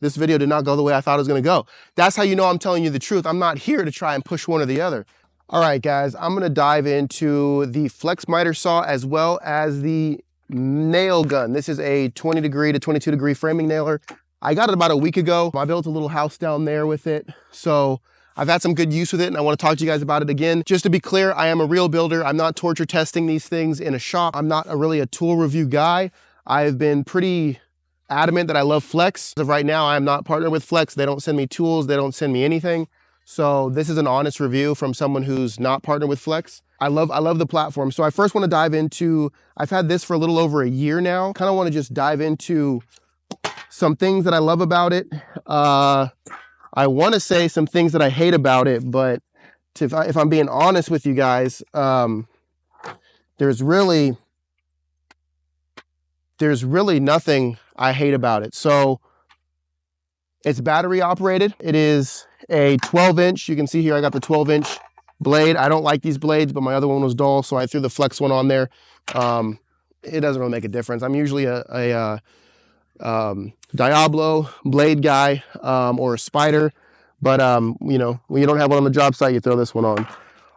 This video did not go the way I thought it was gonna go. That's how you know I'm telling you the truth. I'm not here to try and push one or the other. All right, guys, I'm gonna dive into the flex miter saw as well as the nail gun. This is a 20 degree to 22 degree framing nailer. I got it about a week ago. I built a little house down there with it. So I've had some good use with it and I want to talk to you guys about it again. Just to be clear, I am a real builder. I'm not torture testing these things in a shop. I'm not really a tool review guy. I've been pretty adamant that I love Flex. As of right now, I am not partnered with Flex. They don't send me tools. They don't send me anything. So this is an honest review from someone who's not partnered with Flex. I love the platform. So I first want to dive into, I've had this for a little over a year now. Kind of want to just dive into some things that I love about it. I want to say some things that I hate about it, but if I'm being honest with you guys, there's really nothing I hate about it. So it's battery operated. It is a 12-inch. You can see here I got the 12-inch blade. I don't like these blades, but my other one was dull, so I threw the Flex one on there. It doesn't really make a difference. I'm usually a Diablo blade guy or a Spider, but you know, when you don't have one on the job site, you throw this one on.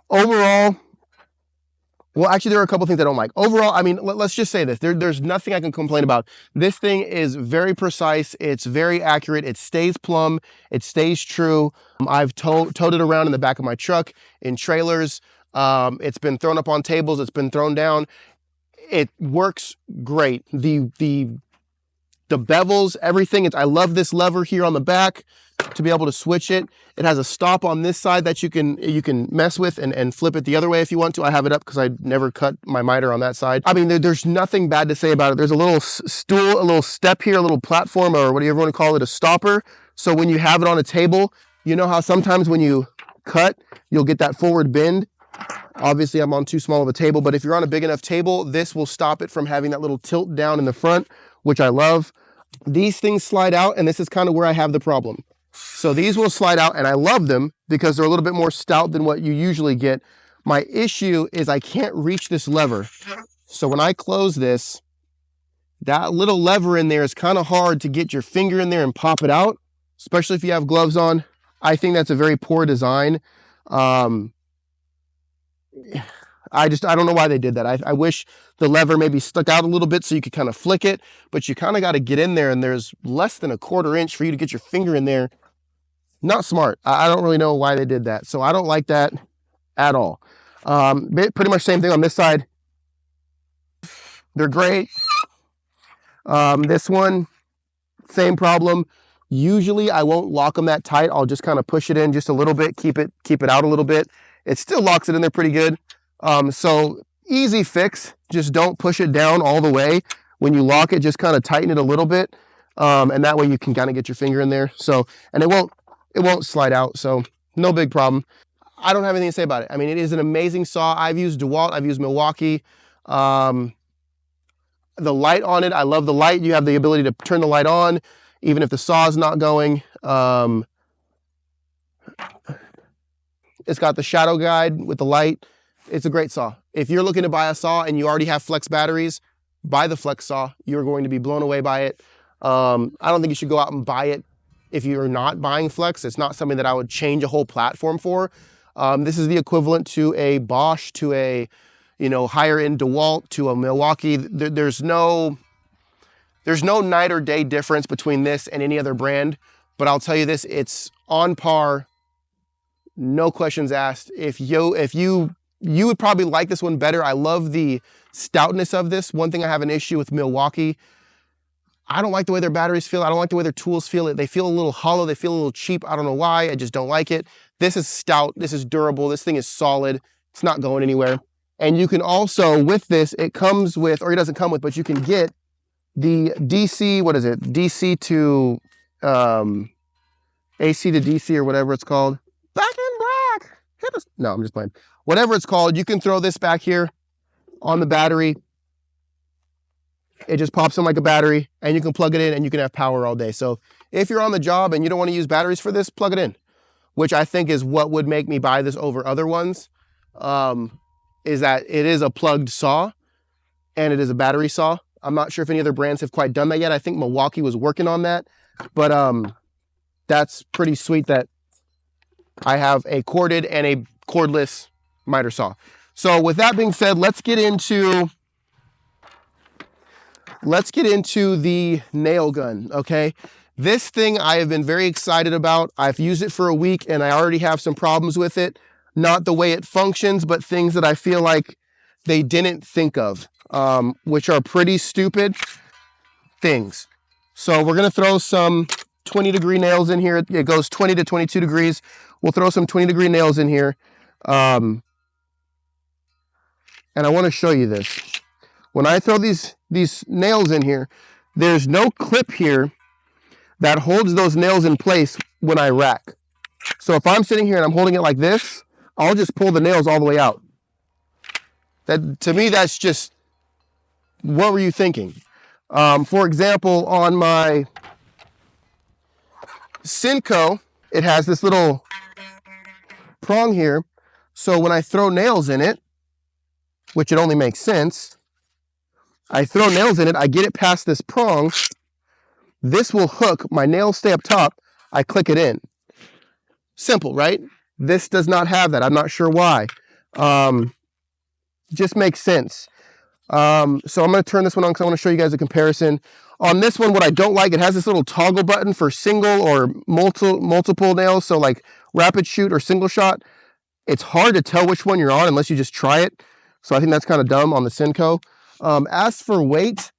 Overall, well, actually, there are a couple things I don't like. Overall, I mean, let's just say this. There's nothing I can complain about. This thing is very precise. It's very accurate. It stays plumb. It stays true. I've towed it around in the back of my truck, in trailers. It's been thrown up on tables. It's been thrown down. It works great. The bevels, everything. I love this lever here on the back to be able to switch it. It has a stop on this side that you can mess with and flip it the other way if you want to. I have it up because I never cut my miter on that side. I mean, there's nothing bad to say about it. There's a little stool, a little step here, a little platform, or whatever you want to call it, a stopper. So when you have it on a table, you know how sometimes when you cut, you'll get that forward bend. Obviously, I'm on too small of a table, but if you're on a big enough table, this will stop it from having that little tilt down in the front, which I love. These things slide out, and this is kind of where I have the problem. So these will slide out, and I love them because they're a little bit more stout than what you usually get. My issue is I can't reach this lever. So when I close this, that little lever in there is kind of hard to get your finger in there and pop it out, especially if you have gloves on. I think that's a very poor design. I don't know why they did that. I wish the lever maybe stuck out a little bit so you could kind of flick it, but you kind of got to get in there, and there's less than a 1/4 inch for you to get your finger in there. Not smart. I don't really know why they did that. So I don't like that at all. Pretty much same thing on this side. They're great. This one, same problem. Usually I won't lock them that tight. I'll just kind of push it in just a little bit, keep it out a little bit. It still locks it in there pretty good. So easy fix. Just don't push it down all the way. When you lock it, just kind of tighten it a little bit. And that way you can kind of get your finger in there. So, and it won't slide out. So no big problem. I don't have anything to say about it. I mean, it is an amazing saw. I've used DeWalt. I've used Milwaukee. The light on it, I love the light. You have the ability to turn the light on, even if the saw is not going. It's got the shadow guide with the light. It's a great saw. If you're looking to buy a saw and you already have Flex batteries, buy the Flex saw. You're going to be blown away by it. I don't think you should go out and buy it if you're not buying Flex. It's not something that I would change a whole platform for. This is the equivalent to a Bosch, to a higher end DeWalt, to a Milwaukee. There's no night or day difference between this and any other brand. But I'll tell you this, it's on par. No questions asked. If you would probably like this one better. I love the stoutness of this. One thing I have an issue with Milwaukee, I don't like the way their batteries feel. I don't like the way their tools feel. They feel a little hollow. They feel a little cheap. I don't know why. I just don't like it. This is stout. This is durable. This thing is solid. It's not going anywhere. And you can also, with this, it comes with, or it doesn't come with, but you can get the DC, what is it? DC to AC to DC or whatever it's called. Back in black. Hit us. No, I'm just playing. Whatever it's called, you can throw this back here on the battery. It just pops in like a battery, and you can plug it in and you can have power all day. So if you're on the job and you don't want to use batteries for this, plug it in, which I think is what would make me buy this over other ones, is that it is a plugged saw and it is a battery saw. I'm not sure if any other brands have quite done that yet. I think Milwaukee was working on that. But that's pretty sweet that I have a corded and a cordless miter saw. So with that being said, let's get into the nail gun, okay? This thing I have been very excited about. I've used it for a week and I already have some problems with it. Not the way it functions, but things that I feel like they didn't think of, which are pretty stupid things. So we're gonna throw some 20-degree nails in here. It goes 20 to 22 degrees. We'll throw some 20-degree nails in here. And I wanna show you this. When I throw these nails in here, there's no clip here that holds those nails in place when I rack. So if I'm sitting here and I'm holding it like this, I'll just pull the nails all the way out. That, to me, that's just, what were you thinking? For example, on my Senko, it has this little prong here. So when I throw nails in it, which it only makes sense, I throw nails in it, I get it past this prong, this will hook, my nails stay up top, I click it in. Simple, right? This does not have that. I'm not sure why. Just makes sense. So I'm going to turn this one on because I want to show you guys a comparison. On this one, what I don't like, it has this little toggle button for single or multiple nails. So like rapid shoot or single shot. It's hard to tell which one you're on unless you just try it. So I think that's kind of dumb on the Senko. As for weight,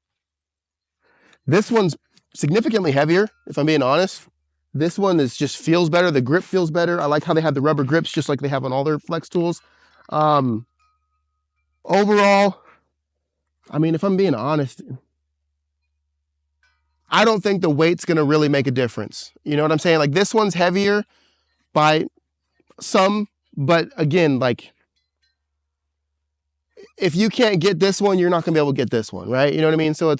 this one's significantly heavier, if I'm being honest. This one just feels better. The grip feels better. I like how they have the rubber grips just like they have on all their flex tools. Overall, I mean, if I'm being honest, I don't think the weight's going to really make a difference. You know what I'm saying? Like this one's heavier by some, but again, like if you can't get this one, you're not going to be able to get this one, right? You know what I mean? So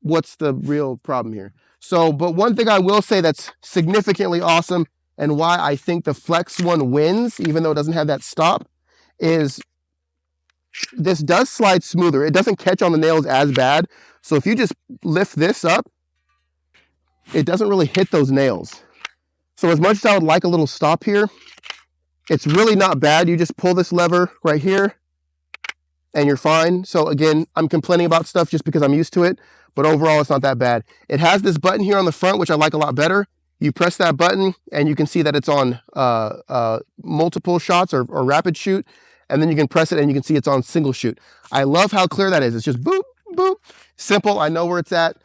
what's the real problem here? So, but one thing I will say that's significantly awesome and why I think the Flex one wins, even though it doesn't have that stop, is this does slide smoother. It doesn't catch on the nails as bad. So if you just lift this up, it doesn't really hit those nails. So as much as I would like a little stop here, it's really not bad. You just pull this lever right here and you're fine. So again, I'm complaining about stuff just because I'm used to it, but overall it's not that bad. It has this button here on the front, which I like a lot better. You press that button and you can see that it's on multiple shots or rapid shoot. And then you can press it and you can see it's on single shoot. I love how clear that is. It's just boop, boop. Simple, I know where it's at.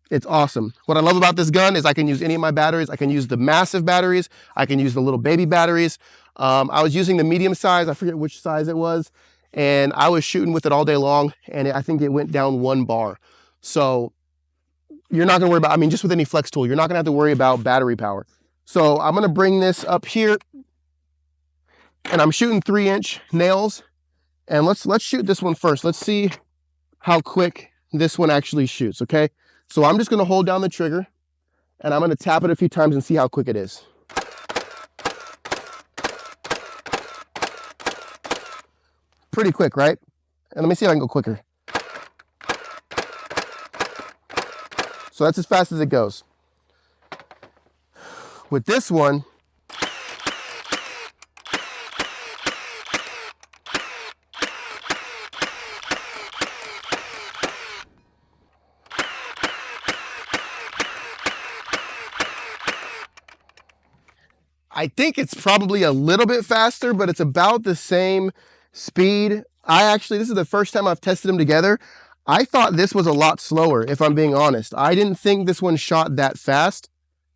It's awesome. What I love about this gun is I can use any of my batteries. I can use the massive batteries. I can use the little baby batteries. I was using the medium size. I forget which size it was. And I was shooting with it all day long. And I think it went down 1 bar. So you're not going to worry about, I mean, just with any flex tool, you're not going to have to worry about battery power. So I'm going to bring this up here. And I'm shooting 3-inch nails. And let's shoot this one first. Let's see how quick this one actually shoots, okay? So I'm just going to hold down the trigger. And I'm going to tap it a few times and see how quick it is. Pretty quick, right? And let me see if I can go quicker. So that's as fast as it goes. With this one, I think it's probably a little bit faster, but it's about the same speed. This is the first time I've tested them together. I thought this was a lot slower, if I'm being honest. I didn't think this one shot that fast,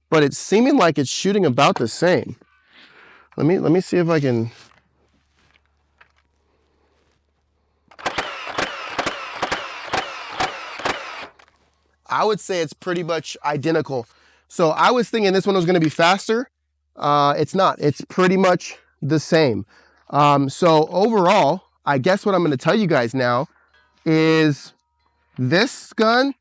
but it's seeming like it's shooting about the same. Let me see if I can. I would say it's pretty much identical. So I was thinking this one was going to be faster. It's not. It's pretty much the same. So overall, I guess what I'm going to tell you guys now is this gun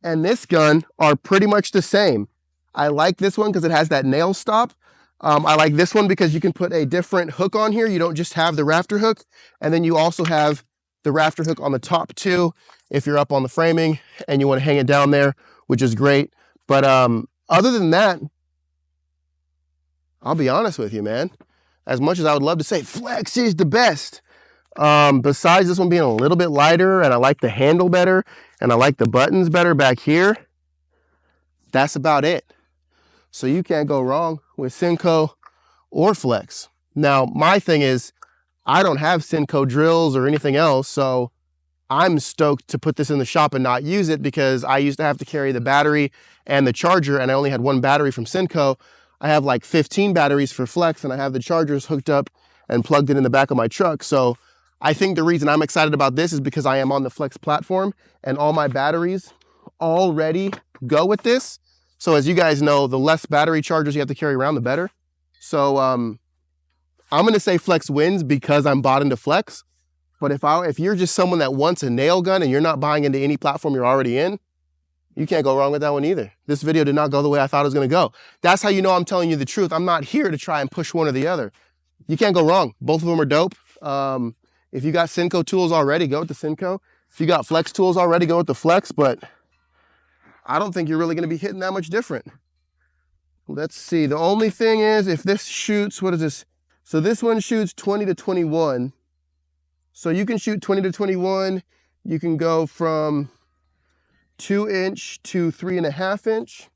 and this gun are pretty much the same. I like this one because it has that nail stop. I like this one because you can put a different hook on here. You don't just have the rafter hook. And then you also have the rafter hook on the top too. if you're up on the framing and you want to hang it down there, which is great. But other than that, I'll be honest with you, man. As much as I would love to say Flex is the best, besides this one being a little bit lighter and I like the handle better and I like the buttons better back here, that's about it. So you can't go wrong with Senko or Flex. Now, my thing is, I don't have Senko drills or anything else, so I'm stoked to put this in the shop and not use it, because I used to have to carry the battery and the charger, and I only had one battery from Senko. I have like 15 batteries for Flex, and I have the chargers hooked up and plugged in the back of my truck. So I think the reason I'm excited about this is because I am on the Flex platform and all my batteries already go with this. So as you guys know, the less battery chargers you have to carry around, the better. So I'm going to say Flex wins because I'm bought into Flex. But if you're just someone that wants a nail gun and you're not buying into any platform you're already in, you can't go wrong with that one either. This video did not go the way I thought it was going to go. That's how you know I'm telling you the truth. I'm not here to try and push one or the other. You can't go wrong. Both of them are dope. If you got Senko tools already, go with the Senko. If you got Flex tools already, go with the Flex. But I don't think you're really going to be hitting that much different. Let's see. The only thing is, if this shoots, what is this? So this one shoots 20 to 21. So you can shoot 20 to 21. You can go from 2-inch to 3.5-inch.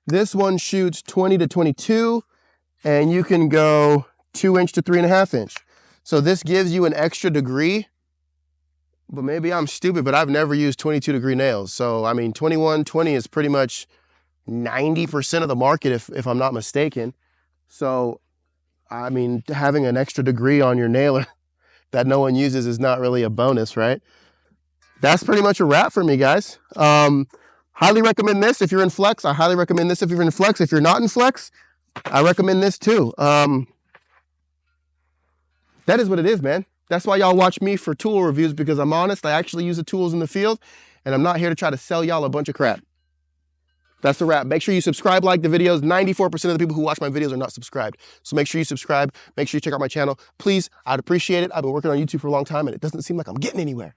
This one shoots 20 to 22, and you can go 2-inch to 3.5-inch. So this gives you an extra degree. But maybe I'm stupid, but I've never used 22-degree nails. So, I mean, 21, 20 is pretty much 90% of the market, if I'm not mistaken. So, I mean, having an extra degree on your nailer that no one uses is not really a bonus, right? That's pretty much a wrap for me, guys. Highly recommend this if you're in Flex. I highly recommend this if you're in Flex. If you're not in Flex, I recommend this too. That is what it is, man. That's why y'all watch me for tool reviews, because I'm honest. I actually use the tools in the field, and I'm not here to try to sell y'all a bunch of crap. That's the wrap. Make sure you subscribe, like the videos. 94% of the people who watch my videos are not subscribed. So make sure you subscribe. Make sure you check out my channel. Please, I'd appreciate it. I've been working on YouTube for a long time, and it doesn't seem like I'm getting anywhere.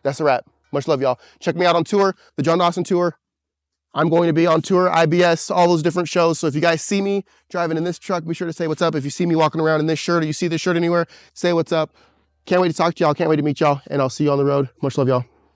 That's the wrap. Much love, y'all. Check me out on tour, the John Dawson Tour. I'm going to be on tour, IBS, all those different shows. So if you guys see me driving in this truck, be sure to say what's up. If you see me walking around in this shirt, or you see this shirt anywhere, say what's up. Can't wait to talk to y'all. Can't wait to meet y'all. And I'll see you on the road. Much love, y'all.